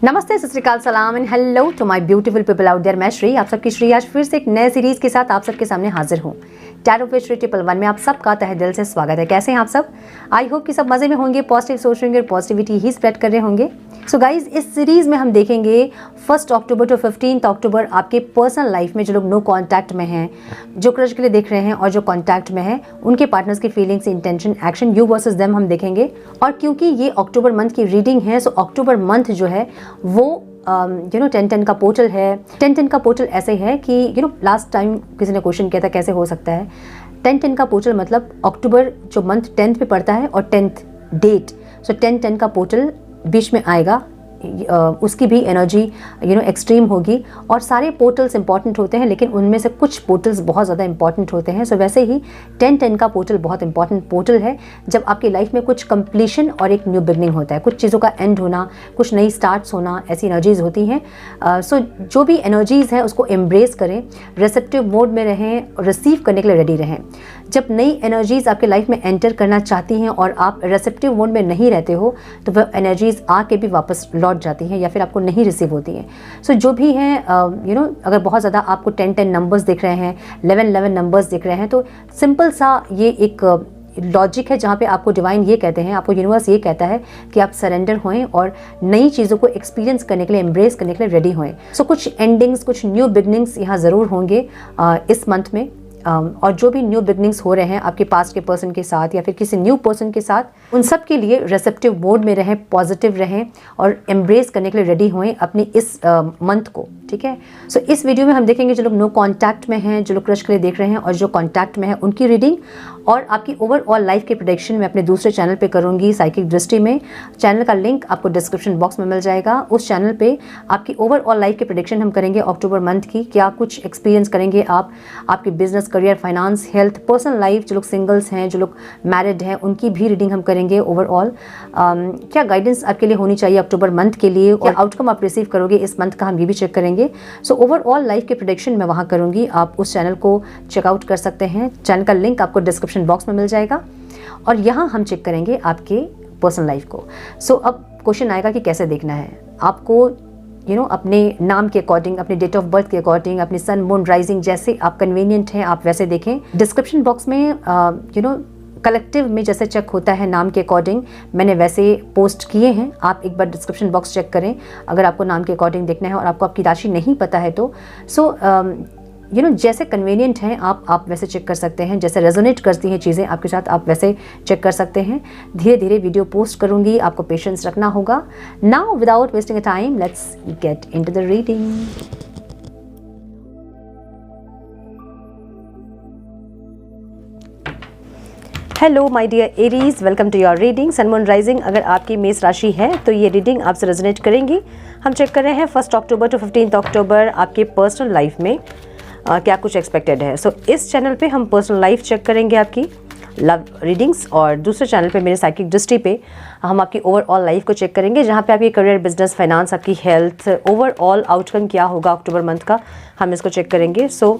नमस्ते, सत श्री अकाल, सलाम and hello to my beautiful people out there. मैं श्री, आप सबकी श्री आज फिर से एक नए सीरीज के साथ आप सबके सामने हाजिर हूँ। टैरो पे श्री 111 में आप सबका तहे दिल से स्वागत है। कैसे हैं आप सब? आई होप कि सब मजे में होंगे, पॉजिटिव सोच रहे होंगे और पॉजिटिविटी ही स्प्रेड कर रहे होंगे। सो गाइज, इस सीरीज में हम देखेंगे 1 अक्टूबर टू 15 अक्टूबर आपके पर्सनल लाइफ में जो लोग नो कॉन्टैक्ट में हैं, जो क्रश के लिए देख रहे हैं और जो कॉन्टैक्ट में हैं, उनके पार्टनर्स की feelings, intention, action, you versus them हम देखेंगे। और क्योंकि ये अक्टूबर मंथ की रीडिंग है, सो अक्टूबर मंथ जो है वो 10-10 का पोर्टल है। 10-10 का पोर्टल ऐसे है कि लास्ट टाइम किसी ने क्वेश्चन किया था कैसे हो सकता है। 10-10 का पोर्टल मतलब अक्टूबर जो मंथ 10th पे पड़ता है और 10th डेट, सो 10-10 का पोर्टल बीच में आएगा। उसकी भी एनर्जी एक्सट्रीम होगी और सारे पोर्टल्स इंपॉर्टेंट होते हैं, लेकिन उनमें से कुछ पोर्टल्स बहुत ज़्यादा इंपॉर्टेंट होते हैं। सो वैसे ही 10-10 का पोर्टल बहुत इंपॉर्टेंट पोर्टल है जब आपकी लाइफ में कुछ कंप्लीशन और एक न्यू बिगनिंग होता है, कुछ चीज़ों का एंड होना, कुछ नई स्टार्ट्स होना, ऐसी एनर्जीज होती हैं। सो जो भी एनर्जीज हैं उसको एम्ब्रेस करें, रिसेप्टिव मोड में रहें, रिसीव करने के लिए रेडी रहें। जब नई एनर्जीज आपके लाइफ में एंटर करना चाहती हैं और आप रिसेप्टिव मोड में नहीं रहते हो तो वह एनर्जीज आके भी वापस लौट जाती हैं या फिर आपको नहीं रिसीव होती हैं। सो जो भी हैं अगर बहुत ज़्यादा आपको 10-10 नंबर्स दिख रहे हैं, 11-11 नंबर्स दिख रहे हैं, तो सिंपल सा ये एक लॉजिक है जहाँ पे आपको डिवाइन ये कहते हैं, आपको यूनिवर्स ये कहता है कि आप सरेंडर होएं और नई चीज़ों को एक्सपीरियंस करने के लिए, एम्ब्रेस करने के लिए रेडी होएं। सो कुछ एंडिंग्स, कुछ न्यू बिगनिंग्स यहाँ ज़रूर होंगे इस मंथ में। और जो भी न्यू बिगनिंग्स हो रहे हैं आपके पास्ट के पर्सन के साथ या फिर किसी न्यू पर्सन के साथ, उन सब के लिए रिसेप्टिव मोड में रहें, पॉजिटिव रहें और एम्ब्रेस करने के लिए रेडी होएं अपने इस मंथ को। ठीक है। सो इस वीडियो में हम देखेंगे जो लोग नो कॉन्टैक्ट में हैं, जो लोग क्रश के लिए देख रहे हैं और जो कॉन्टैक्ट में है उनकी रीडिंग, और आपकी ओवरऑल लाइफ के प्रेडिक्शन मैं अपने दूसरे चैनल पे करूंगी, साइकिक दृष्टि में। चैनल का लिंक आपको डिस्क्रिप्शन बॉक्स में मिल जाएगा। उस चैनल पे आपकी ओवरऑल लाइफ के प्रेडिक्शन हम करेंगे अक्टूबर मंथ की। क्या कुछ एक्सपीरियंस करेंगे आप, आपके business, career, finance, health, personal life, जो लोग सिंगल्स हैं, जो लोग मैरिड हैं, उनकी भी रीडिंग हम करेंगे ओवरऑल। क्या गाइडेंस आपके लिए होनी चाहिए अक्टूबर मंथ के लिए, और आउटकम आप रिसीव करोगे इस मंथ का, हम ये भी चेक करेंगे। सो ओवरऑल लाइफ के प्रेडिक्शन मैं वहाँ करूँगी, आप उस चैनल को चेकआउट कर सकते हैं। चैनल का लिंक आपको डिस्क्रिप्शन बॉक्स में मिल जाएगा। और यहाँ हम चेक करेंगे आपके पर्सनल लाइफ को। सो अब क्वेश्चन आएगा कि कैसे देखना है आपको, अपने नाम के अकॉर्डिंग, अपने डेट ऑफ बर्थ के अकॉर्डिंग, अपनी सन, मून, राइजिंग, जैसे आप कन्वीनियंट हैं आप वैसे देखें। डिस्क्रिप्शन बॉक्स में कलेक्टिव में जैसे चेक होता है नाम के अकॉर्डिंग, मैंने वैसे पोस्ट किए हैं। आप एक बार डिस्क्रिप्शन बॉक्स चेक करें अगर आपको नाम के अकॉर्डिंग देखना है और आपको आपकी राशि नहीं पता है तो। जैसे कन्वीनियंट हैं आप वैसे चेक कर सकते हैं, जैसे रेजोनेट करती हैं चीज़ें आपके साथ आप वैसे चेक कर सकते हैं। धीरे धीरे वीडियो पोस्ट करूंगी, आपको पेशेंस रखना होगा। Now without wasting a time, let's get into the reading. Hello my dear Aries, welcome to your reading. Sun, moon, rising अगर आपकी मेष राशि है तो ये रीडिंग आपसे रेजोनेट करेंगी। हम चेक कर रहे हैं 1 अक्टूबर टू 15 अक्टूबर आपके पर्सनल लाइफ में क्या कुछ एक्सपेक्टेड है। सो इस चैनल पे हम पर्सनल लाइफ चेक करेंगे आपकी लव रीडिंग्स, और दूसरे चैनल पे मेरे साइकिक दृष्टि पे हम आपकी ओवरऑल लाइफ को चेक करेंगे, जहाँ पे आपकी करियर, बिजनेस, फाइनेंस, आपकी हेल्थ, ओवरऑल आउटकम क्या होगा अक्टूबर मंथ का, हम इसको चेक करेंगे। सो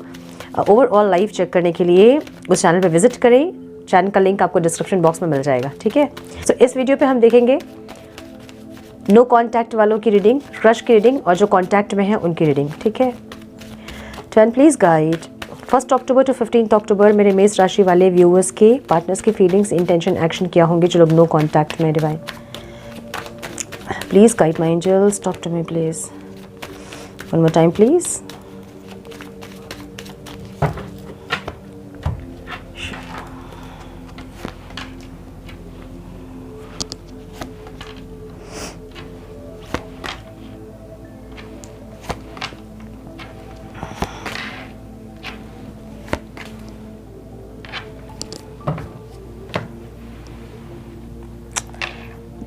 ओवरऑल लाइफ चेक करने के लिए उस चैनल पर विजिट करें। चैनल का लिंक आपको डिस्क्रिप्शन बॉक्स में मिल जाएगा। ठीक है। सो इस वीडियो पे हम देखेंगे नो कॉन्टैक्ट वालों की रीडिंग, क्रश की रीडिंग, और जो कॉन्टैक्ट में है उनकी रीडिंग। ठीक है। Turn please guide 1 October to 15 October मेरे मेष राशि वाले व्यूअर्स के पार्टनर्स की फीलिंग्स, इंटेंशन, एक्शन क्या होंगे जो लोग नो कॉन्टैक्ट में। Divine please guide my angels, talk to me please. One more time please.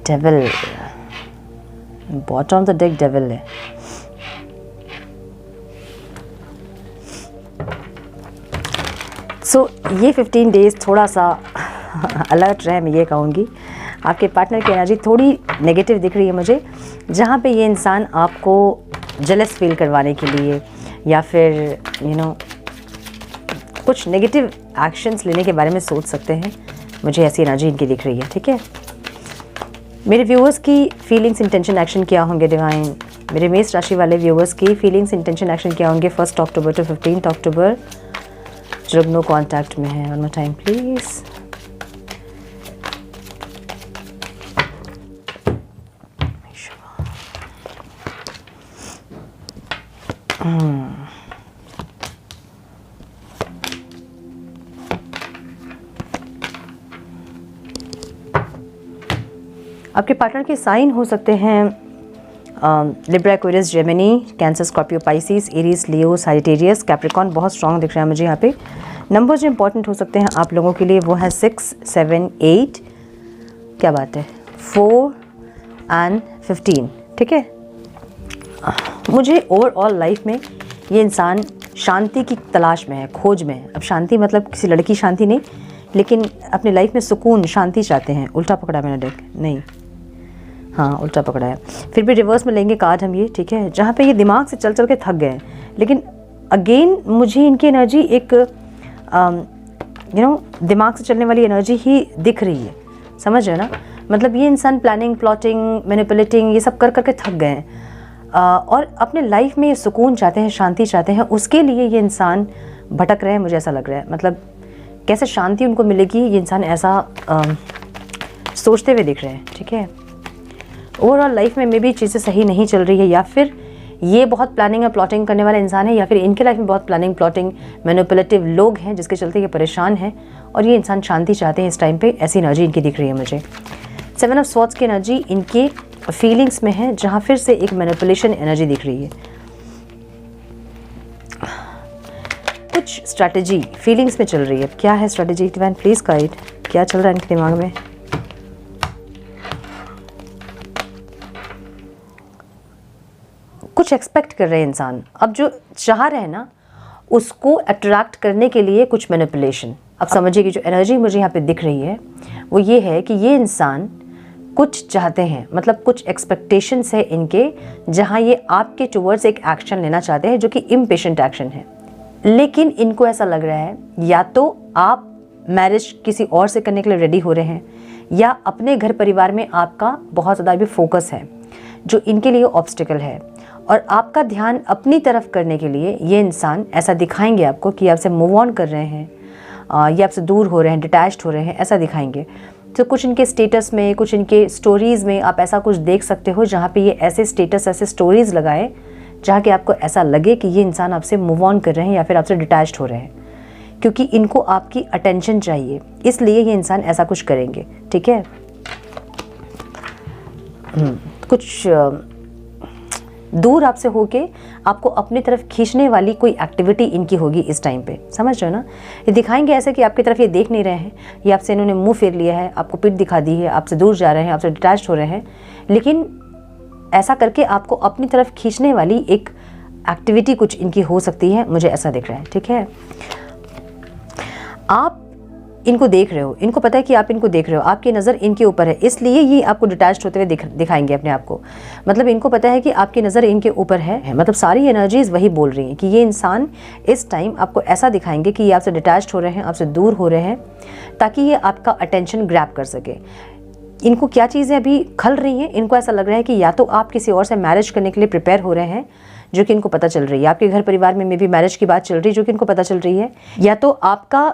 Devil, bottom of the deck devil है। सो ये 15 डेज थोड़ा सा अलर्ट रहे, मैं ये कहूँगी। आपके पार्टनर की एनर्जी थोड़ी नेगेटिव दिख रही है मुझे, जहाँ पे ये इंसान आपको जेलस फील करवाने के लिए या फिर कुछ नेगेटिव एक्शंस लेने के बारे में सोच सकते हैं। मुझे ऐसी एनर्जी इनकी दिख रही है। ठीक है। मेरे व्यूअर्स की फीलिंग्स, इंटेंशन, एक्शन क्या होंगे डिवाइन। मेरे मेष राशि वाले व्यूवर्स की फीलिंग्स, इंटेंशन, एक्शन क्या होंगे 1 अक्टूबर टू 15 अक्टूबर जो नो कॉन्टैक्ट में है। One more time please. आपके पार्टनर के साइन हो सकते हैं Libra, Aquarius, Gemini, Cancer, Scorpio, Pisces, Aries, Leo, Sagittarius, Capricorn बहुत स्ट्रॉन्ग दिख रहा है मुझे यहाँ पे। नंबर जो इंपॉर्टेंट हो सकते हैं आप लोगों के लिए वो है 6, 7, 8, क्या बात है, 4 एंड 15। ठीक है, मुझे ओवरऑल लाइफ में ये इंसान शांति की तलाश में है, खोज में है। अब शांति मतलब किसी लड़की की शांति नहीं, लेकिन अपनी लाइफ में सुकून, शांति चाहते हैं। उल्टा पकड़ा मैंने डेक, नहीं, हाँ उल्टा पकड़ा है। फिर भी रिवर्स में लेंगे कार्ड हम ये, ठीक है, जहाँ पे ये दिमाग से चल चल के थक गए हैं। लेकिन अगेन मुझे इनकी एनर्जी एक दिमाग से चलने वाली एनर्जी ही दिख रही है, समझ रहे हो ना। मतलब ये इंसान प्लानिंग, प्लॉटिंग, मैनिपुलेटिंग ये सब कर करके थक गए हैं और अपने लाइफ में ये सुकून चाहते हैं, शांति चाहते हैं। उसके लिए ये इंसान भटक रहे हैं, मुझे ऐसा लग रहा है। मतलब कैसे शांति उनको मिलेगी, ये इंसान ऐसा सोचते हुए दिख रहे हैं। ठीक है, ओवरऑल लाइफ में मे भी चीज़ें सही नहीं चल रही है, या फिर ये बहुत प्लानिंग और प्लॉटिंग करने वाला इंसान है, या फिर इनके लाइफ में बहुत प्लानिंग, प्लॉटिंग, मैनिपुलेटिव लोग हैं जिसके चलते ये परेशान हैं और ये इंसान शांति चाहते हैं इस टाइम पे। ऐसी एनर्जी इनकी दिख रही है मुझे। 7 ऑफ स्वॉर्ड्स की एनर्जी इनके फीलिंग्स में है, जहाँ फिर से एक मैनिपुलेशन एनर्जी दिख रही है। कुछ स्ट्रैटेजी फीलिंग्स में चल रही है। क्या है स्ट्रैटेजी डिवाइन प्लीज गाइड, क्या चल रहा है इनके दिमाग में। कुछ एक्सपेक्ट कर रहे हैं इंसान, अब जो चाह रहे हैं ना उसको अट्रैक्ट करने के लिए कुछ मैनिपुलेशन। अब समझिए कि जो एनर्जी मुझे यहाँ पे दिख रही है वो ये है कि ये इंसान कुछ चाहते हैं, मतलब कुछ एक्सपेक्टेशंस है इनके, जहाँ ये आपके टुवर्ड्स एक एक्शन लेना चाहते हैं जो कि इम्पेशेंट एक्शन है। लेकिन इनको ऐसा लग रहा है या तो आप मैरिज किसी और से करने के लिए रेडी हो रहे हैं, या अपने घर परिवार में आपका बहुत ज़्यादा भी फोकस है जो इनके लिए ऑब्स्टिकल है, और आपका ध्यान अपनी तरफ करने के लिए ये इंसान ऐसा दिखाएंगे आपको कि आपसे मूव ऑन कर रहे हैं या आपसे दूर हो रहे हैं, डिटैच्ड हो रहे हैं, ऐसा दिखाएंगे। तो कुछ इनके स्टेटस में, कुछ इनके स्टोरीज़ में आप ऐसा कुछ देख सकते हो जहाँ पे ये ऐसे स्टेटस, ऐसे स्टोरीज़ लगाए जहाँ कि आपको ऐसा लगे कि ये इंसान आपसे मूव ऑन कर रहे हैं या फिर आपसे डिटैच्ड हो रहे हैं, क्योंकि इनको आपकी अटेंशन चाहिए, इसलिए ये इंसान ऐसा कुछ करेंगे। ठीक है, कुछ दूर आपसे होके आपको अपनी तरफ खींचने वाली कोई एक्टिविटी इनकी होगी इस टाइम पे, समझ रहे हो ना। ये दिखाएंगे ऐसे कि आपकी तरफ ये देख नहीं रहे हैं, ये आपसे इन्होंने मुंह फेर लिया है, आपको पीठ दिखा दी है, आपसे दूर जा रहे हैं, आपसे डिटैच्ड हो रहे हैं, लेकिन ऐसा करके आपको अपनी तरफ खींचने वाली एक एक्टिविटी कुछ इनकी हो सकती है, मुझे ऐसा दिख रहा है। ठीक है, आप इनको देख रहे हो, इनको पता है कि आप इनको देख रहे हो, आपकी नज़र इनके ऊपर है, इसलिए ये आपको डिटैच्ड होते हुए दिखाएंगे अपने आप को। मतलब इनको पता है कि आपकी नज़र इनके ऊपर है। मतलब सारी एनर्जीज वही बोल रही हैं कि ये इंसान इस टाइम आपको ऐसा दिखाएंगे कि ये आपसे डिटैच्ड हो रहे हैं, आपसे दूर हो रहे हैं, ताकि ये आपका अटेंशन ग्रैब कर सके। इनको क्या चीज़ें अभी खल रही हैं, इनको ऐसा लग रहा है कि या तो आप किसी और से मैरिज करने के लिए प्रिपेयर हो रहे हैं, जो कि इनको पता चल रही है, आपके घर परिवार में भी मैरिज की बात चल रही है जो कि इनको पता चल रही है, या तो आपका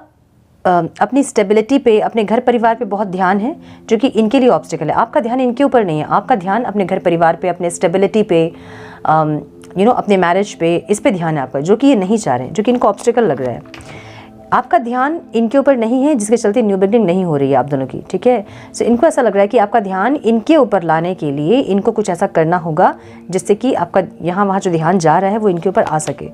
अपनी स्टेबिलिटी पे, अपने घर परिवार पे बहुत ध्यान है जो कि इनके लिए ऑब्स्टिकल है। आपका ध्यान इनके ऊपर नहीं है, आपका ध्यान अपने घर परिवार पे, अपने स्टेबिलिटी पे, अपने मैरिज पे, इस पे ध्यान है आपका, जो कि ये नहीं चाह रहे हैं, जो कि इनको ऑब्स्टिकल लग रहा है। आपका ध्यान इनके ऊपर नहीं है, जिसके चलते न्यू बिगिनिंग नहीं हो रही है आप दोनों की। ठीक है, सो इनको ऐसा लग रहा है कि आपका ध्यान इनके ऊपर लाने के लिए इनको कुछ ऐसा करना होगा जिससे कि आपका यहाँ वहाँ जो ध्यान जा रहा है वो इनके ऊपर आ सके।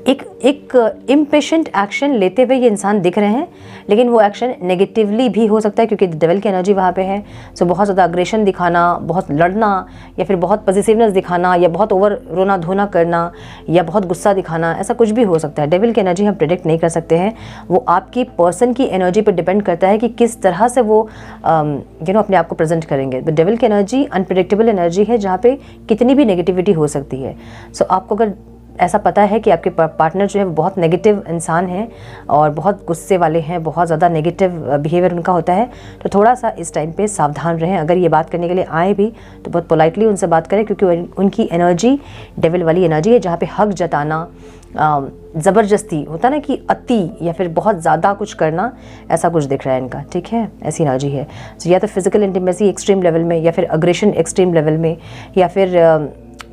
एक इम्पेशेंट एक्शन लेते हुए ये इंसान दिख रहे हैं, लेकिन वो एक्शन नेगेटिवली भी हो सकता है क्योंकि डेविल की एनर्जी वहाँ पे है। सो बहुत ज़्यादा अग्रेशन दिखाना, बहुत लड़ना, या फिर बहुत पॉजिटिवनेस दिखाना, या बहुत ओवर रोना धोना करना, या बहुत गुस्सा दिखाना, ऐसा कुछ भी हो सकता है। डेविल की एनर्जी हम प्रेडिक्ट नहीं कर सकते हैं, वो आपकी पर्सन की एनर्जी पर डिपेंड करता है कि किस तरह से वो अपने आप को प्रेजेंट करेंगे। बट डेविल की एनर्जी अनप्रेडिक्टेबल एनर्जी है जहाँ पे कितनी भी नेगेटिविटी हो सकती है। सो आपको अगर ऐसा पता है कि आपके पार्टनर जो है वो बहुत नेगेटिव इंसान हैं और बहुत गुस्से वाले हैं, बहुत ज़्यादा नेगेटिव बिहेवियर उनका होता है, तो थोड़ा सा इस टाइम पे सावधान रहें। अगर ये बात करने के लिए आए भी तो बहुत पोलाइटली उनसे बात करें, क्योंकि उनकी एनर्जी डेविल वाली एनर्जी है, जहाँ पे हक जताना, ज़बरदस्ती होता ना कि अति या फिर बहुत ज़्यादा कुछ करना, ऐसा कुछ दिख रहा है इनका। ठीक है, ऐसी एनर्जी है। तो या तो फिजिकल इंटीमेसी एक्सट्रीम लेवल में, या फिर अग्रेशन एक्सट्रीम लेवल में, या फिर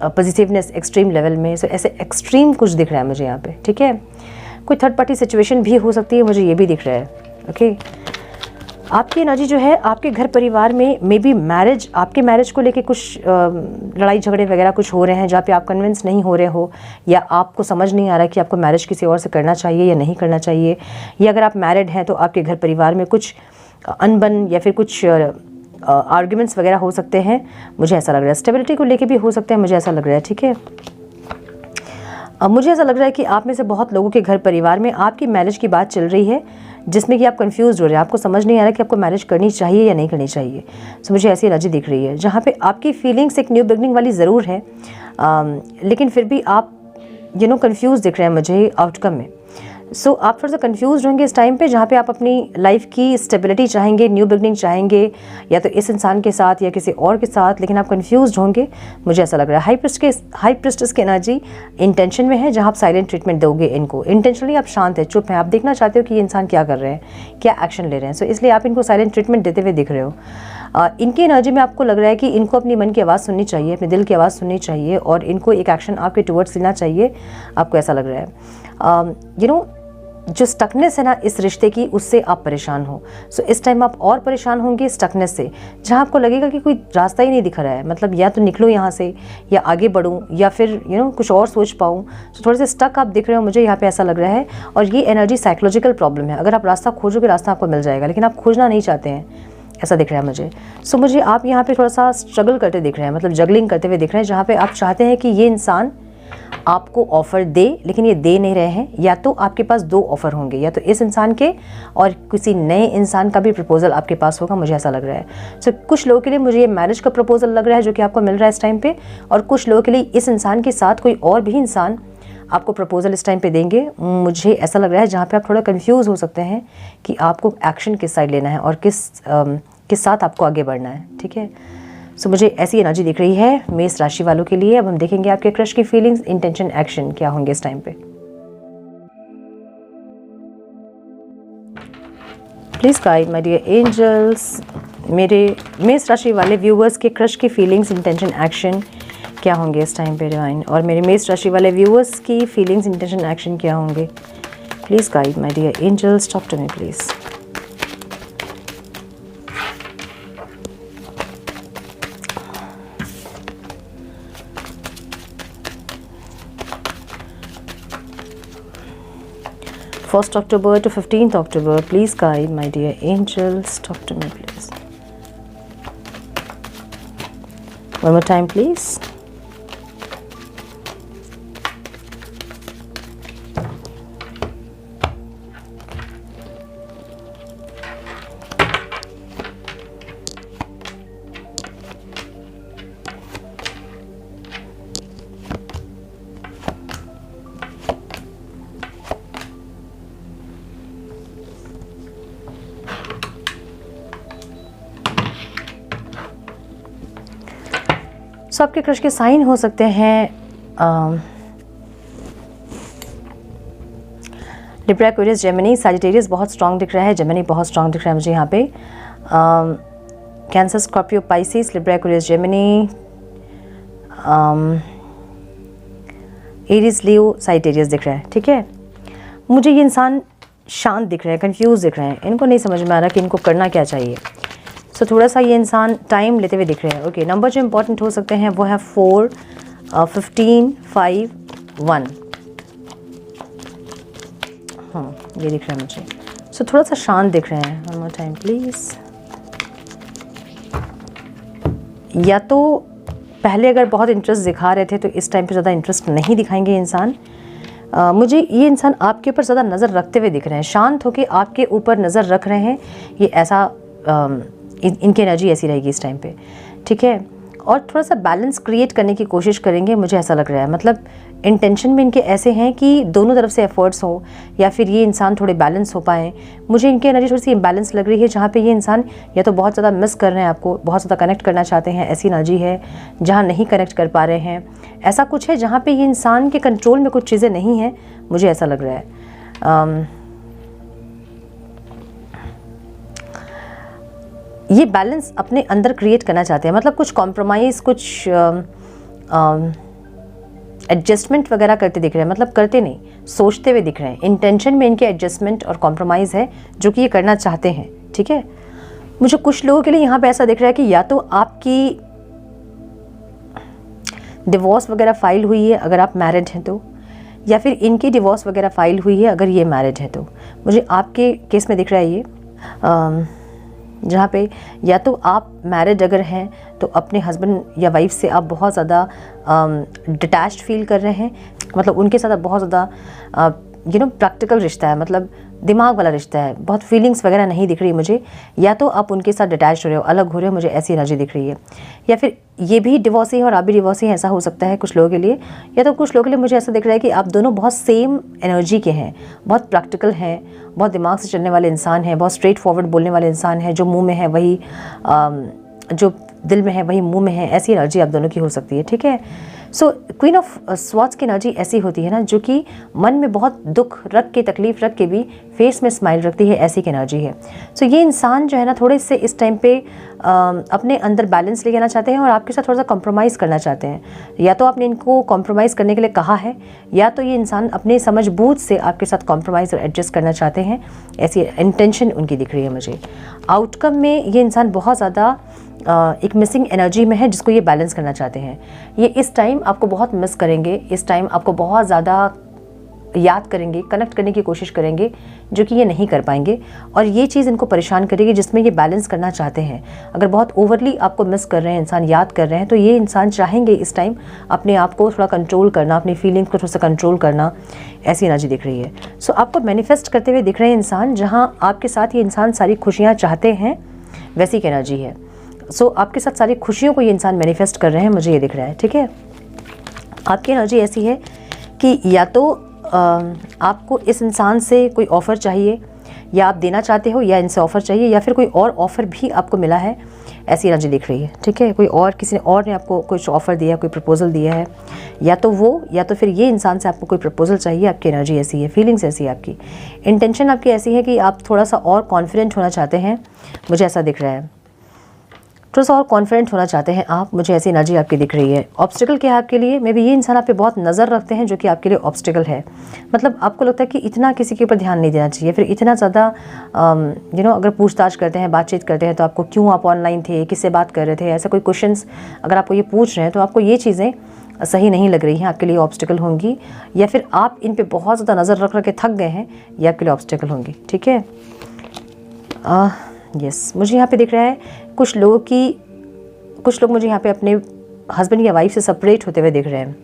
पॉजिटिवनेस एक्सट्रीम लेवल में। सो ऐसे एक्सट्रीम कुछ दिख रहा है मुझे यहाँ पे। ठीक है, कोई थर्ड पार्टी सिचुएशन भी हो सकती है, मुझे ये भी दिख रहा है। ओके, आपकी एनर्जी जो है आपके घर परिवार में मे बी मैरिज, आपके मैरिज को लेके कुछ लड़ाई झगड़े वगैरह कुछ हो रहे हैं, जहाँ पे आप कन्विंस नहीं हो रहे हो, या आपको समझ नहीं आ रहा है कि आपको मैरिज किसी और से करना चाहिए या नहीं करना चाहिए, या अगर आप मैरिड हैं तो आपके घर परिवार में कुछ अनबन या फिर कुछ आर्ग्यूमेंट्स वगैरह हो सकते हैं, मुझे ऐसा लग रहा है। स्टेबिलिटी को लेके भी हो सकते हैं, मुझे ऐसा लग रहा है। ठीक है, अब मुझे ऐसा लग रहा है कि आप में से बहुत लोगों के घर परिवार में आपकी मैरिज की बात चल रही है, जिसमें कि आप कंफ्यूज हो रहे हैं, आपको समझ नहीं आ रहा कि आपको मैरिज करनी चाहिए या नहीं करनी चाहिए। सो मुझे ऐसी एनर्जी दिख रही है, जहाँ पे आपकी फीलिंग्स एक न्यू बिगनिंग वाली ज़रूर है, लेकिन फिर भी आप कंफ्यूज दिख रहे हैं मुझे आउटकम में। सो आप थोड़ा सा कंफ्यूज रहेंगे इस टाइम पे, जहाँ पे आप अपनी लाइफ की स्टेबिलिटी चाहेंगे, न्यू बिगनिंग चाहेंगे, या तो इस इंसान के साथ या किसी और के साथ, लेकिन आप कंफ्यूज होंगे, मुझे ऐसा लग रहा है। हाई प्रिस्टेस की एनर्जी इंटेंशन में है, जहाँ आप साइलेंट ट्रीटमेंट दोगे इनको। इंटेंशनली आप शांत है, चुप हैं, आप देखना चाहते हो कि ये इंसान क्या कर रहे हैं, क्या एक्शन ले रहे हैं। सो इसलिए आप इनको साइलेंट ट्रीटमेंट देते हुए दिख रहे हो। इनकी एनर्जी में आपको लग रहा है कि इनको अपनी मन की आवाज़ सुननी चाहिए, अपने दिल की आवाज़ सुननी चाहिए, और इनको एक एक्शन आपके टुवर्ड्स लेना चाहिए, आपको ऐसा लग रहा है। जो स्टकनेस है ना इस रिश्ते की, उससे आप परेशान हो। सो इस टाइम आप और परेशान होंगे स्टकनेस से, जहाँ आपको लगेगा कि कोई रास्ता ही नहीं दिख रहा है, मतलब या तो निकलूँ यहाँ से, या आगे बढ़ूँ, या फिर कुछ और सोच पाऊँ। सो थोड़े से स्टक आप दिख रहे हो, मुझे यहाँ पे ऐसा लग रहा है। और ये एनर्जी साइकोलॉजिकल प्रॉब्लम है, अगर आप रास्ता खोजोगे रास्ता आपको मिल जाएगा, लेकिन आप खोजना नहीं चाहते हैं, ऐसा दिख रहा है मुझे। सो मुझे आप यहाँ पे थोड़ा सा स्ट्रगल करते दिख रहे हैं, मतलब जगलिंग करते हुए दिख रहे हैं, जहाँ पे आप चाहते हैं कि ये इंसान आपको ऑफ़र दे, लेकिन ये दे नहीं रहे हैं। या तो आपके पास दो ऑफ़र होंगे, या तो इस इंसान के और किसी नए इंसान का भी प्रपोजल आपके पास होगा, मुझे ऐसा लग रहा है। सो कुछ लोगों के लिए मुझे ये मैरिज का प्रपोजल लग रहा है, जो कि आपको मिल रहा है इस टाइम पे, और कुछ लोगों के लिए इस इंसान के साथ कोई और भी इंसान आपको प्रपोजल इस टाइम पे देंगे, मुझे ऐसा लग रहा है। जहाँ पे आप थोड़ा कंफ्यूज हो सकते हैं कि आपको एक्शन किस साइड लेना है और किस साथ आपको आगे बढ़ना है। ठीक है, सो मुझे ऐसी एनर्जी दिख रही है मेष राशि वालों के लिए। अब हम देखेंगे आपके क्रश की फीलिंग्स, इंटेंशन, एक्शन क्या होंगे इस टाइम पे। Please guide my dear angels, मेरे मेष राशि वाले व्यूअर्स के क्रश की फीलिंग्स, इंटेंशन, एक्शन क्या होंगे इस टाइम पे डिवाइन, और मेरे मेष राशि वाले व्यूअर्स की फीलिंग्स, इंटेंशन, एक्शन क्या होंगे। Please guide my dear angels, talk to me please. First October to 15th October, please guide my dear angels, talk to me please. One more time please. सो आपके crush के sign हो सकते हैं Libra, Aquarius, Gemini, Sagittarius बहुत strong दिख रहा है, Gemini बहुत स्ट्रांग दिख रहा है मुझे यहाँ पे, Cancer, Scorpio, Pisces, Libra, Aquarius, Gemini, Aries, Leo, Sagittarius दिख रहा है। ठीक है, मुझे ये इंसान शांत दिख रहे हैं, कंफ्यूज दिख रहे हैं, इनको नहीं समझ में आ रहा कि इनको करना क्या चाहिए। सो थोड़ा सा ये इंसान टाइम लेते हुए दिख रहे हैं। ओके, नंबर जो इंपॉर्टेंट हो सकते हैं वो है 4, 15, 5, 1। हाँ, ये दिख रहा है मुझे। सो थोड़ा सा शांत दिख रहे हैं। One more time please. या तो पहले अगर बहुत इंटरेस्ट दिखा रहे थे तो इस टाइम पे ज़्यादा इंटरेस्ट नहीं दिखाएंगे इंसान। मुझे ये इंसान आपके ऊपर ज़्यादा नज़र रखते हुए दिख रहे हैं, शांत होकर आपके ऊपर नज़र रख रहे हैं। ये ऐसा इनकी एनर्जी ऐसी रहेगी इस टाइम पे। ठीक है, और थोड़ा सा बैलेंस क्रिएट करने की कोशिश करेंगे, मुझे ऐसा लग रहा है। मतलब इंटेंशन में इनके ऐसे हैं कि दोनों तरफ से एफर्ट्स हो, या फिर ये इंसान थोड़े बैलेंस हो पाएँ। मुझे इनकी एनर्जी थोड़ी सी इम्बैलेंस लग रही है, जहाँ पे ये इंसान या तो बहुत ज़्यादा मिस कर रहे हैं आपको, बहुत ज़्यादा कनेक्ट करना चाहते हैं, ऐसी एनर्जी है। जहाँ नहीं कनेक्ट कर पा रहे हैं, ऐसा कुछ है जहाँ पे ये इंसान के कंट्रोल में कुछ चीज़ें नहीं हैं, मुझे ऐसा लग रहा है। ये बैलेंस अपने अंदर क्रिएट करना चाहते हैं, मतलब कुछ कॉम्प्रोमाइज़, कुछ एडजस्टमेंट वगैरह करते दिख रहे हैं। मतलब करते नहीं, सोचते हुए दिख रहे हैं। इंटेंशन में इनके एडजस्टमेंट और कॉम्प्रोमाइज़ है जो कि ये करना चाहते हैं, ठीक है। मुझे कुछ लोगों के लिए यहाँ पे ऐसा दिख रहा है कि या तो आपकी डिवोर्स वगैरह फाइल हुई है अगर आप मैरिड हैं तो, या फिर इनकी डिवोर्स वगैरह फाइल हुई है अगर ये मैरिड है तो। मुझे आपके केस में दिख रहा है ये, जहाँ पे या तो आप मैरिड अगर हैं तो अपने हस्बैंड या वाइफ से आप बहुत ज़्यादा डिटैच्ड फील कर रहे हैं। मतलब उनके साथ बहुत ज़्यादा प्रैक्टिकल रिश्ता है, मतलब दिमाग वाला रिश्ता है, बहुत फीलिंग्स वगैरह नहीं दिख रही मुझे। या तो आप उनके साथ डिटैच हो रहे हो, अलग हो रहे हो, मुझे ऐसी एनर्जी दिख रही है। या फिर ये भी डिवोर्सी है और आप भी डिवोर्सी हैं, ऐसा हो सकता है कुछ लोगों के लिए। या तो कुछ लोगों के लिए मुझे ऐसा दिख रहा है कि आप दोनों बहुत सेम एनर्जी के हैं, बहुत प्रैक्टिकल हैं, बहुत दिमाग से चलने वाले इंसान हैं, बहुत स्ट्रेट फॉरवर्ड बोलने वाले इंसान हैं। जो मुँह में है वही जो दिल में है वही मुंह में है, ऐसी एनर्जी आप दोनों की हो सकती है, ठीक है। सो क्वीन ऑफ स्वॉर्ड्स की एनर्जी ऐसी होती है ना, जो कि मन में बहुत दुख रख के, तकलीफ रख के भी फेस में स्माइल रखती है, ऐसी की एनर्जी है। सो ये इंसान जो है ना, थोड़े से इस टाइम पे अपने अंदर बैलेंस लेके आना चाहते हैं और आपके साथ थोड़ा सा कॉम्प्रोमाइज़ करना चाहते हैं। या तो आपने इनको कॉम्प्रोमाइज़ करने के लिए कहा है, या तो ये इंसान अपने समझबूझ से आपके साथ कॉम्प्रोमाइज़ और एडजस्ट करना चाहते हैं, ऐसी इंटेंशन उनकी दिख रही है मुझे। आउटकम में ये इंसान बहुत ज़्यादा एक मिसिंग एनर्जी में है, जिसको ये बैलेंस करना चाहते हैं। ये इस टाइम आपको बहुत मिस करेंगे, इस टाइम आपको बहुत ज़्यादा याद करेंगे, कनेक्ट करने की कोशिश करेंगे, जो कि ये नहीं कर पाएंगे। और ये चीज़ इनको परेशान करेगी, जिसमें ये बैलेंस करना चाहते हैं। अगर बहुत ओवरली आपको मिस कर रहे हैं, इंसान याद कर रहे हैं, तो ये इंसान चाहेंगे इस टाइम अपने आप को थोड़ा कंट्रोल करना, अपनी फीलिंग्स को थोड़ा सा कंट्रोल करना, ऐसी एनर्जी दिख रही है। सो आपको मैनिफेस्ट करते हुए दिख रहे हैं इंसान, जहाँ आपके साथ ये इंसान सारी खुशियाँ चाहते हैं, वैसी की एनर्जी है। सो आपके साथ सारी खुशियों को ये इंसान मैनिफेस्ट कर रहे हैं, मुझे ये दिख रहा है, ठीक है। आपकी एनर्जी ऐसी है कि या तो आपको इस इंसान से कोई ऑफ़र चाहिए, या आप देना चाहते हो, या इनसे ऑफ़र चाहिए, या फिर कोई और ऑफ़र भी आपको मिला है, ऐसी एनर्जी दिख रही है, ठीक है। कोई और किसी ने और ने आपको कुछ ऑफ़र दिया, कोई प्रपोज़ल दिया है, या तो वो, या तो फिर ये इंसान से आपको कोई प्रपोज़ल चाहिए। आपकी एनर्जी ऐसी है, फीलिंग्स ऐसी है, आपकी इंटेंशन आपकी ऐसी है कि आप थोड़ा सा और कॉन्फिडेंट होना चाहते हैं, मुझे ऐसा दिख रहा है। थोड़ा सा और कॉन्फिडेंट होना चाहते हैं आप, मुझे ऐसी एनर्जी आपकी दिख रही है। ऑब्स्टिकल क्या है आपके लिए? मे बी ये इंसान आप पे बहुत नज़र रखते हैं, जो कि आपके लिए ऑब्स्टिकल है। मतलब आपको लगता है कि इतना किसी के ऊपर ध्यान नहीं देना चाहिए, फिर इतना ज़्यादा अगर पूछताछ करते हैं, बातचीत करते हैं, तो आपको क्यों आप ऑनलाइन थे, किससे बात कर रहे थे, ऐसा कोई क्वेश्चंस अगर आपको ये पूछ रहे हैं, तो आपको ये चीज़ें सही नहीं लग रही हैं, आपके लिए ऑब्स्टिकल होंगी। या फिर आप इन पे बहुत ज़्यादा नज़र रख के थक गए हैं, ये आपके लिए ऑब्स्टिकल होंगी, ठीक है। यस, मुझे यहाँ पे दिख रहा है कुछ लोग मुझे यहाँ पे अपने हस्बैंड या वाइफ से सेपरेट होते हुए दिख रहे हैं।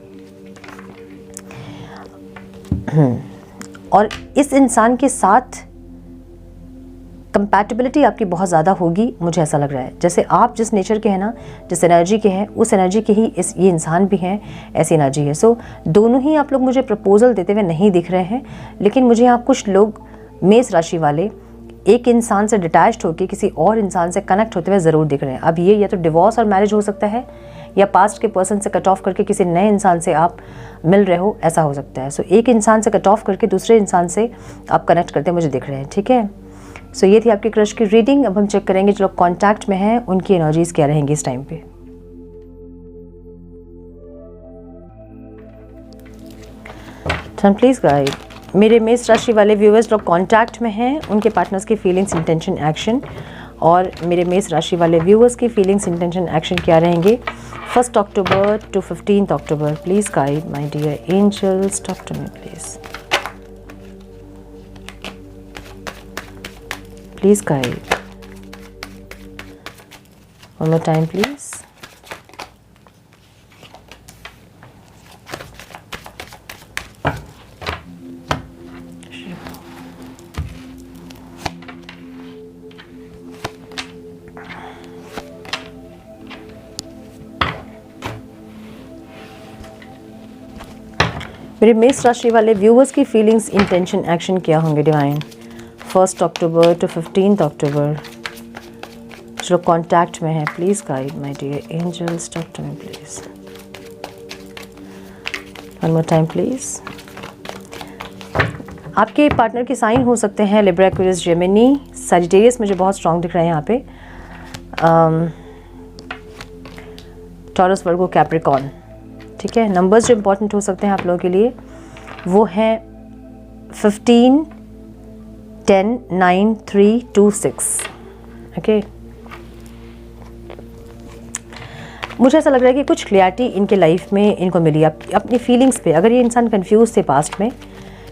और इस इंसान के साथ कंपैटिबिलिटी आपकी बहुत ज़्यादा होगी, मुझे ऐसा लग रहा है। जैसे आप जिस नेचर के हैं ना, जिस एनर्जी के हैं, उस एनर्जी के ही ये इंसान भी हैं, ऐसी एनर्जी है। सो दोनों ही आप लोग मुझे प्रपोजल देते हुए नहीं दिख रहे हैं, लेकिन मुझे यहाँ कुछ लोग मेष राशि वाले एक इंसान से डिटैच्ड होकर किसी और इंसान से कनेक्ट होते हुए ज़रूर दिख रहे हैं। अब ये या तो डिवोर्स और मैरिज हो सकता है, या पास्ट के पर्सन से कट ऑफ करके किसी नए इंसान से आप मिल रहे हो, ऐसा हो सकता है। सो एक इंसान से कट ऑफ करके दूसरे इंसान से आप कनेक्ट करते मुझे दिख रहे हैं, ठीक है। सो ये थी आपकी क्रश की रीडिंग। अब हम चेक करेंगे जो लोग कॉन्टैक्ट में हैं उनकी एनर्जीज क्या रहेंगी इस टाइम पे। प्लीज़ गाइड मेरे मेष राशि वाले व्यूअर्स लोग कांटेक्ट में हैं, उनके पार्टनर्स की फीलिंग्स, इंटेंशन, एक्शन, और मेरे मेष राशि वाले व्यूअर्स की फीलिंग्स, इंटेंशन, एक्शन क्या रहेंगे 1 October to 15 October. Please guide my dear angels, talk to me please, please guide one more time please. मेरे मेष राशि वाले व्यूवर्स की फीलिंग्स, इंटेंशन, एक्शन क्या होंगे डिवाइन? 1 अक्टूबर टू 15 अक्टूबर जो कांटेक्ट में है, please guide my dear angels, talk to me please. One more time please. आपके पार्टनर के साइन हो सकते हैं लिब्रा, एक्वेरियस, जेमिनी, सजिटेरियस मुझे बहुत स्ट्रॉन्ग दिख रहे हैं यहाँ पे, टॉरस, वर्गो, कैप्रिकॉर्न। ठीक है, नंबर्स जो इंपॉर्टेंट हो सकते हैं आप लोगों के लिए वो हैं 15, 10, 9, 3, 2, 6। ओके, मुझे ऐसा लग रहा है कि कुछ क्लियरिटी इनके लाइफ में इनको मिली अपनी फीलिंग्स पे। अगर ये इंसान कंफ्यूज थे पास्ट में,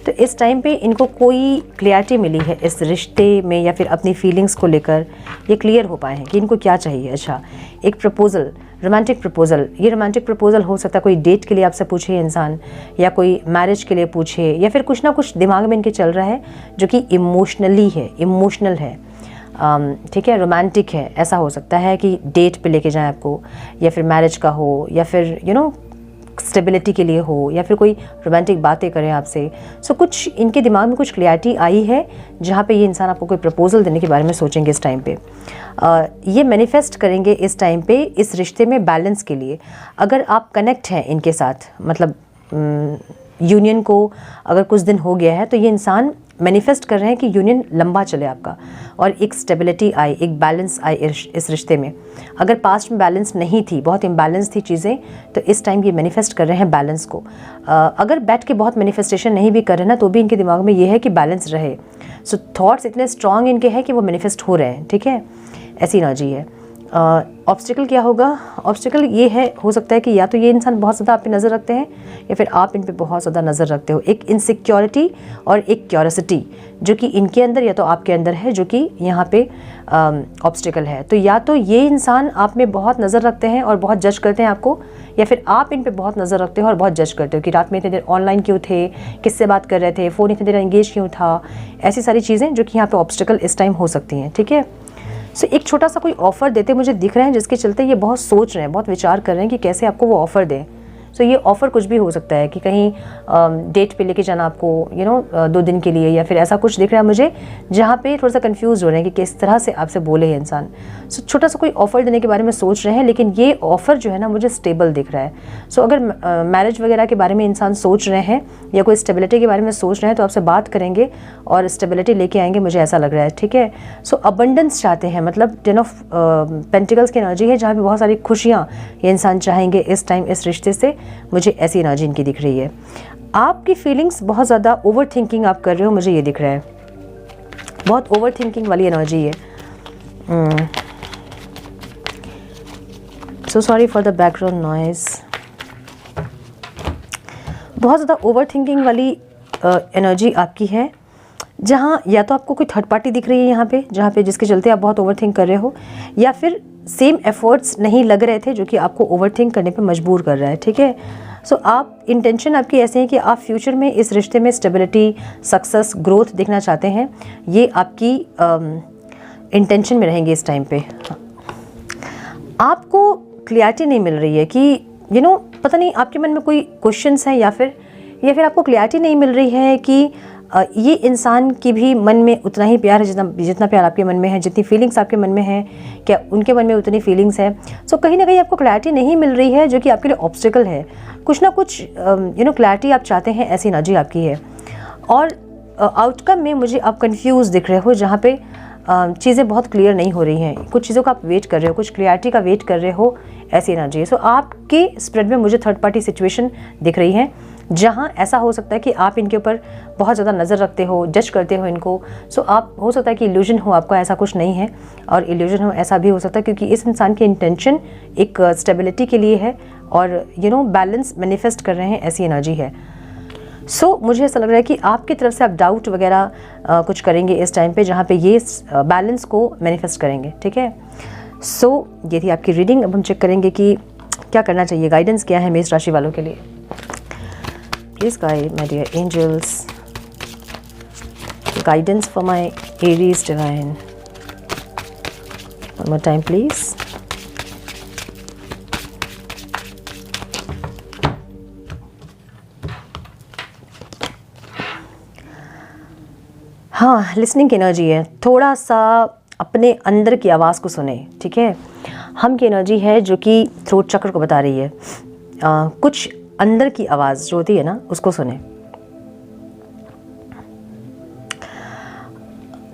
तो इस टाइम पे इनको कोई क्लियरिटी मिली है इस रिश्ते में या फिर अपनी फीलिंग्स को लेकर। ये क्लियर हो पाए हैं कि इनको क्या चाहिए। अच्छा, एक प्रपोजल, रोमांटिक प्रपोजल, ये रोमांटिक प्रपोजल हो सकता है कोई डेट के लिए आपसे पूछे इंसान, या कोई मैरिज के लिए पूछे, या फिर कुछ ना कुछ दिमाग में इनके चल रहा है जो कि इमोशनल है। ठीक है, रोमांटिक है। ऐसा हो सकता है कि डेट पे लेके जाएं आपको, या फिर मैरिज का हो, या फिर स्टेबिलिटी के लिए हो, या फिर कोई रोमांटिक बातें करें आपसे। सो कुछ इनके दिमाग में कुछ क्लियरिटी आई है जहाँ पे ये इंसान आपको कोई प्रपोजल देने के बारे में सोचेंगे इस टाइम पे। ये मैनिफेस्ट करेंगे इस टाइम पे इस रिश्ते में बैलेंस के लिए। अगर आप कनेक्ट हैं इनके साथ, मतलब यूनियन को अगर कुछ दिन हो गया है, तो ये इंसान मैनिफेस्ट कर रहे हैं कि यूनियन लंबा चले आपका, और एक स्टेबिलिटी आए, एक बैलेंस आए इस रिश्ते में। अगर पास्ट में बैलेंस नहीं थी, बहुत इम्बैलेंस थी चीज़ें, तो इस टाइम ये मैनिफेस्ट कर रहे हैं बैलेंस को। अगर बैठ के बहुत मैनिफेस्टेशन नहीं भी कर रहे ना, तो भी इनके दिमाग में ये है कि बैलेंस रहे। सो थॉट्स इतने स्ट्रॉन्ग इनके हैं कि वो मैनिफेस्ट हो रहे हैं। ठीक है, ऐसी एनर्जी है। ऑब्स्टिकल क्या होगा? ऑब्स्टिकल ये है, हो सकता है कि या तो ये इंसान बहुत ज़्यादा आप पे नज़र रखते हैं, या फिर आप इन पे बहुत ज़्यादा नज़र रखते हो। एक इनसिक्योरिटी और एक क्यूरियोसिटी जो कि इनके अंदर या तो आपके अंदर है, जो कि यहाँ पे ऑब्स्टिकल है। तो या तो ये इंसान आप में बहुत नज़र रखते हैं और बहुत जज करते हैं आपको, या फिर आप इन पे बहुत नज़र रखते हो और बहुत जज करते हो कि रात में इतनी देर ऑनलाइन क्यों थे, किससे बात कर रहे थे, फ़ोन इतनी देर एंगेज क्यों था। ऐसी सारी चीज़ें जो कि यहाँ पे ऑब्स्टिकल इस टाइम हो सकती हैं। ठीक है, सो एक छोटा सा कोई ऑफ़र देते मुझे दिख रहे हैं, जिसके चलते ये बहुत सोच रहे हैं, बहुत विचार कर रहे हैं कि कैसे आपको वो ऑफ़र दें। सो ये ऑफ़र कुछ भी हो सकता है कि कहीं डेट पे लेके जाना आपको 2 दिन के लिए, या फिर ऐसा कुछ दिख रहा है मुझे जहाँ पे थोड़ा सा कंफ्यूज हो रहे हैं कि किस तरह से आपसे बोले ये इंसान। सो छोटा सा कोई ऑफ़र देने के बारे में सोच रहे हैं, लेकिन ये ऑफ़र जो है ना मुझे स्टेबल दिख रहा है। सो अगर मैरिज वगैरह के बारे में इंसान सोच रहे हैं या कोई स्टेबिलिटी के बारे में सोच रहे हैं, तो आपसे बात करेंगे और स्टेबिलिटी लेके आएंगे, मुझे ऐसा लग रहा है। ठीक है, सो अबंडेंस चाहते हैं, मतलब 10 ऑफ पेंटिकल्स की एनर्जी है जहाँ पे बहुत सारी खुशियाँ ये इंसान चाहेंगे इस टाइम इस रिश्ते से। मुझे ऐसी एनर्जी इनकी दिख रही है। आपकी फीलिंग्स बहुत ज़्यादा ओवर थिंकिंग आप कर रहे हो, मुझे ये दिख रहा है, बहुत ओवर थिंकिंग वाली एनर्जी है। So sorry for the background noise. बहुत ज़्यादा ओवर थिंकिंग वाली एनर्जी आपकी है, जहाँ या तो आपको कोई थर्ड पार्टी दिख रही है यहाँ पे, जहाँ पे जिसके चलते आप बहुत ओवर थिंक कर रहे हो, या फिर सेम एफर्ट्स नहीं लग रहे थे जो कि आपको ओवर थिंक करने पे मजबूर कर रहा है। ठीक है, सो आप इंटेंशन आपकी ऐसे है कि आप फ्यूचर में इस रिश्ते में स्टेबिलिटी, सक्सेस, ग्रोथ देखना चाहते हैं। ये आपकी इंटेंशन में रहेंगे इस टाइम पे। आपको क्लियरिटी नहीं मिल रही है कि पता नहीं आपके मन में कोई क्वेश्चंस हैं, या फिर आपको क्लियरिटी नहीं मिल रही है कि ये इंसान की भी मन में उतना ही प्यार है जितना प्यार आपके मन में है, जितनी फीलिंग्स आपके मन में है, क्या उनके मन में उतनी फीलिंग्स है। सो कहीं ना कहीं आपको क्लैरिटी नहीं मिल रही है, जो कि आपके लिए ऑब्स्टिकल है। कुछ ना कुछ क्लैरिटी आप चाहते हैं, ऐसी एनर्जी आपकी है। और आउटकम में मुझे आप कंफ्यूज दिख रहे हो, जहाँ पे चीज़ें बहुत क्लियर नहीं हो रही हैं। कुछ चीज़ों का आप वेट कर रहे हो, कुछ क्लियरिटी का वेट कर रहे हो, ऐसी एनर्जी है। सो आपके स्प्रेड में मुझे थर्ड पार्टी सिचुएशन दिख रही है, जहाँ ऐसा हो सकता है कि आप इनके ऊपर बहुत ज़्यादा नज़र रखते हो, जज करते हो इनको। सो आप हो सकता है कि इल्यूजन हो आपका, ऐसा कुछ नहीं है। और इल्यूजन हो ऐसा भी हो सकता है क्योंकि इस इंसान की इंटेंशन एक स्टेबिलिटी के लिए है, और बैलेंस मैनिफेस्ट कर रहे हैं, ऐसी एनर्जी है। सो मुझे ऐसा लग रहा है कि आपकी तरफ से आप डाउट वगैरह कुछ करेंगे इस टाइम पे, जहाँ पे ये बैलेंस को मैनिफेस्ट करेंगे। ठीक है, सो ये थी आपकी रीडिंग। अब हम चेक करेंगे कि क्या करना चाहिए, गाइडेंस क्या है मेष राशि वालों के लिए। Please guide my dear angels, guidance for my Aries divine. One more time please. हाँ, लिसनिंग की एनर्जी है। थोड़ा सा अपने अंदर की आवाज़ को सुने, ठीक है। हम की एनर्जी है जो कि थ्रोट चक्र को बता रही है। कुछ अंदर की आवाज़ जो होती है ना, उसको सुने।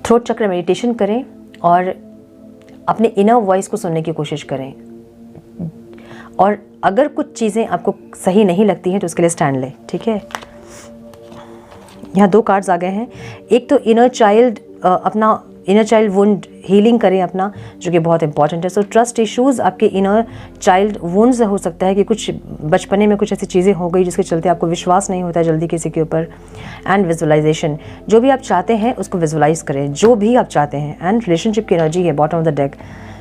थ्रोट चक्र मेडिटेशन करें और अपने इनर वॉइस को सुनने की कोशिश करें। और अगर कुछ चीज़ें आपको सही नहीं लगती हैं तो उसके लिए स्टैंड लें, ठीक है। यहाँ 2 कार्ड्स आ गए हैं। एक तो इनर चाइल्ड, अपना इनर चाइल्ड वुंड हीलिंग करें अपना, जो कि बहुत इंपॉर्टेंट है। सो ट्रस्ट इश्यूज़ आपके इनर चाइल्ड वुंड से हो सकता है कि कुछ बचपने में कुछ ऐसी चीज़ें हो गई जिसके चलते आपको विश्वास नहीं होता है जल्दी किसी के ऊपर। एंड विजुअलाइजेशन, जो भी आप चाहते हैं उसको विजुअलाइज करें, जो भी आप चाहते हैं। एंड रिलेशनशिप की एनर्जी है bottom of the deck.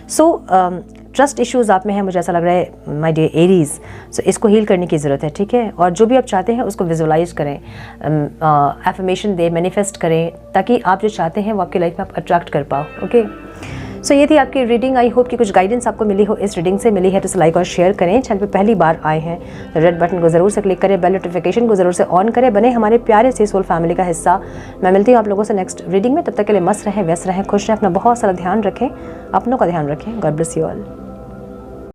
So trust issues आप में है, मुझे ऐसा लग रहा है माय डियर एरीज। सो इसको हील करने की ज़रूरत है, ठीक है। और जो भी आप चाहते हैं उसको विजुअलाइज करें, एफर्मेशन दें, मैनिफेस्ट करें, ताकि आप जो चाहते हैं वो आपकी लाइफ में आप अट्रैक्ट कर पाओ। ओके, सो ये थी आपकी रीडिंग। आई होप कि कुछ गाइडेंस आपको मिली हो, इस रीडिंग से मिली है तो इसे लाइक और शेयर करें। चैनल पे पहली बार आए हैं तो रेड बटन को ज़रूर से क्लिक करें, बेल नोटिफिकेशन को ज़रूर से ऑन करें, बने हमारे प्यारे से सोल फैमिली का हिस्सा। मैं मिलती हूँ आप लोगों से नेक्स्ट रीडिंग में। तब तक के लिए मस्त रहें, व्यस्त रहें, खुश रहें, अपना बहुत सारा ध्यान रखें, अपनों का ध्यान रखें। God bless you all.